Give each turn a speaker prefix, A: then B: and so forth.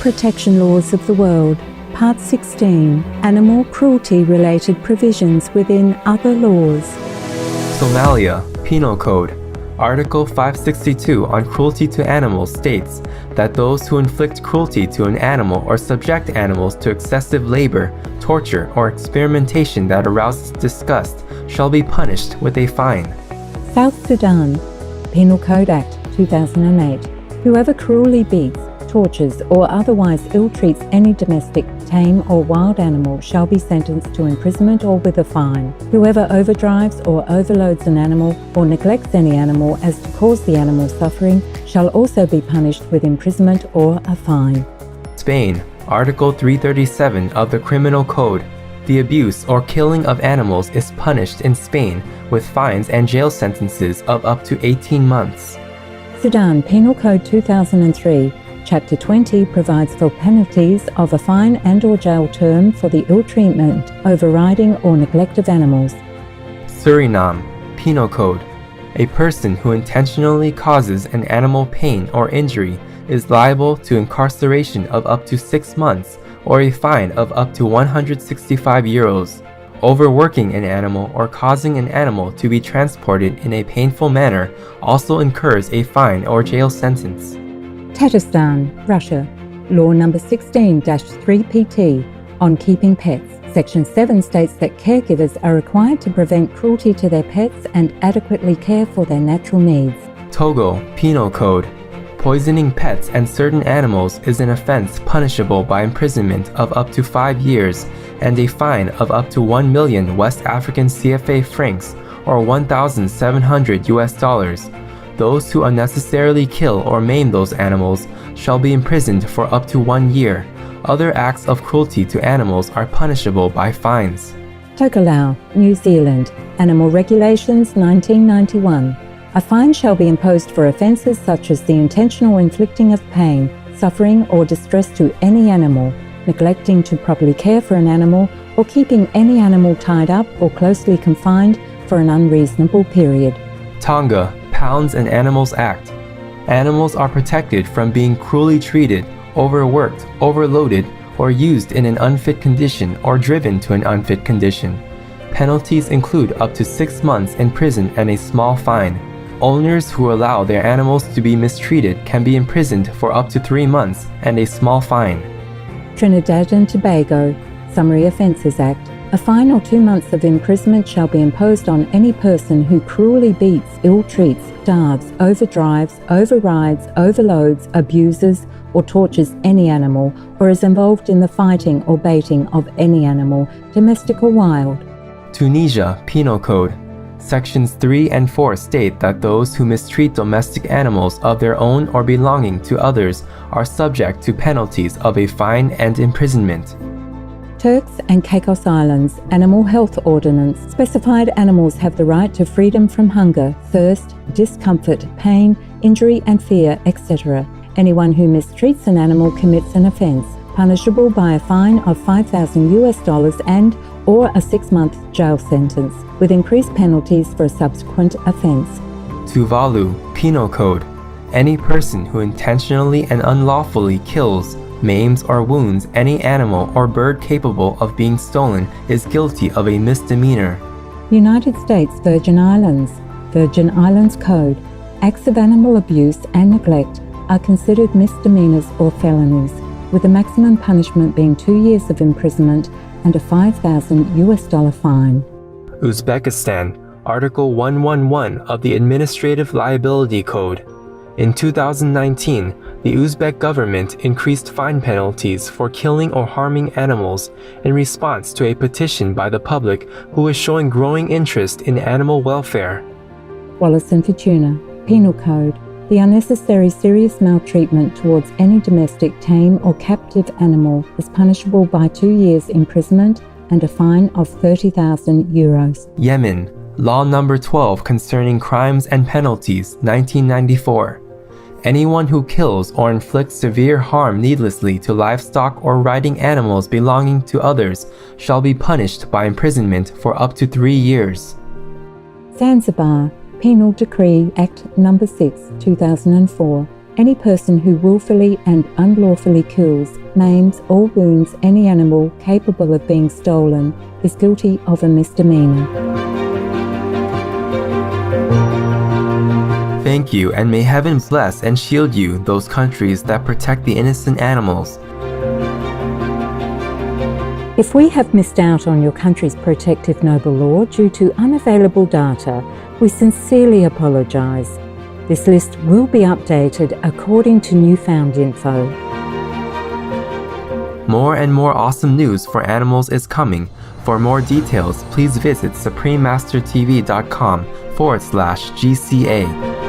A: Protection Laws of the World, Part 16, Animal Cruelty-Related Provisions within Other Laws.
B: Somalia, Penal Code. Article 562 on cruelty to animals states that those who inflict cruelty to an animal or subject animals to excessive labor, torture, or experimentation that arouses disgust shall be punished with a fine.
A: South Sudan, Penal Code Act 2008. Whoever cruelly beats, tortures, or otherwise ill-treats any domestic, tame, or wild animal shall be sentenced to imprisonment or with a fine. Whoever overdrives or overloads an animal or neglects any animal as to cause the animal suffering shall also be punished with imprisonment or a fine.
B: Spain, Article 337 of the Criminal Code. The abuse or killing of animals is punished in Spain with fines and jail sentences of up to 18 months.
A: Sudan Penal Code 2003, Chapter 20 provides for penalties of a fine and/or jail term for the ill-treatment, overriding, or neglect of animals.
B: Suriname, Penal Code. A person who intentionally causes an animal pain or injury is liable to incarceration of up to 6 months or a fine of up to 165 euros. Overworking an animal or causing an animal to be transported in a painful manner also incurs a fine or jail sentence.
A: Tatarstan, Russia, Law Number 16-3PT on keeping pets. Section 7 states that caregivers are required to prevent cruelty to their pets and adequately care for their natural needs.
B: Togo, Penal Code. Poisoning pets and certain animals is an offense punishable by imprisonment of up to 5 years and a fine of up to 1 million West African CFA francs or $1,700. Those who unnecessarily kill or maim those animals shall be imprisoned for up to 1 year. Other acts of cruelty to animals are punishable by fines.
A: Tokelau, New Zealand, Animal Regulations 1991. A fine shall be imposed for offences such as the intentional inflicting of pain, suffering, or distress to any animal, neglecting to properly care for an animal, or keeping any animal tied up or closely confined for an unreasonable period.
B: Tonga, Pounds and Animals Act. Animals are protected from being cruelly treated, overworked, overloaded, or used in an unfit condition or driven to an unfit condition. Penalties include up to 6 months in prison and a small fine. Owners who allow their animals to be mistreated can be imprisoned for up to 3 months and a small fine.
A: Trinidad and Tobago, Summary Offences Act. A fine or 2 months of imprisonment shall be imposed on any person who cruelly beats, ill-treats, starves, overdrives, overrides, overloads, abuses, or tortures any animal, or is involved in the fighting or baiting of any animal, domestic or wild.
B: Tunisia, Penal Code. Sections 3 and 4 state that those who mistreat domestic animals of their own or belonging to others are subject to penalties of a fine and imprisonment.
A: Turks and Caicos Islands Animal Health Ordinance specified animals have the right to freedom from hunger, thirst, discomfort, pain, injury and fear, etc. Anyone who mistreats an animal commits an offense, punishable by a fine of $5,000 and or a 6-month jail sentence, with increased penalties for a subsequent offense.
B: Tuvalu, Penal Code. Any person who intentionally and unlawfully kills, maims, or wounds any animal or bird capable of being stolen is guilty of a misdemeanor.
A: United States Virgin Islands Code. Acts of animal abuse and neglect are considered misdemeanors or felonies, with the maximum punishment being 2 years of imprisonment and a $5,000 fine.
B: Uzbekistan, Article 111 of the Administrative Liability Code. In 2019, the Uzbek government increased fine penalties for killing or harming animals in response to a petition by the public who is showing growing interest in animal welfare.
A: Wallace and Fortuna, Penal Code. The unnecessary serious maltreatment towards any domestic, tame, or captive animal is punishable by 2 years imprisonment and a fine of €30,000.
B: Yemen, Law Number 12 concerning crimes and penalties, 1994. Anyone who kills or inflicts severe harm needlessly to livestock or riding animals belonging to others shall be punished by imprisonment for up to 3 years.
A: Zanzibar, Penal Decree Act No. 6, 2004. Any person who willfully and unlawfully kills, maims, or wounds any animal capable of being stolen is guilty of a misdemeanor.
B: Thank you, and may heaven bless and shield you, those countries that protect the innocent animals.
A: If we have missed out on your country's protective noble law due to unavailable data, we sincerely apologise. This list will be updated according to newfound info.
B: More and more awesome news for animals is coming. For more details, please visit suprememastertv.com/GCA.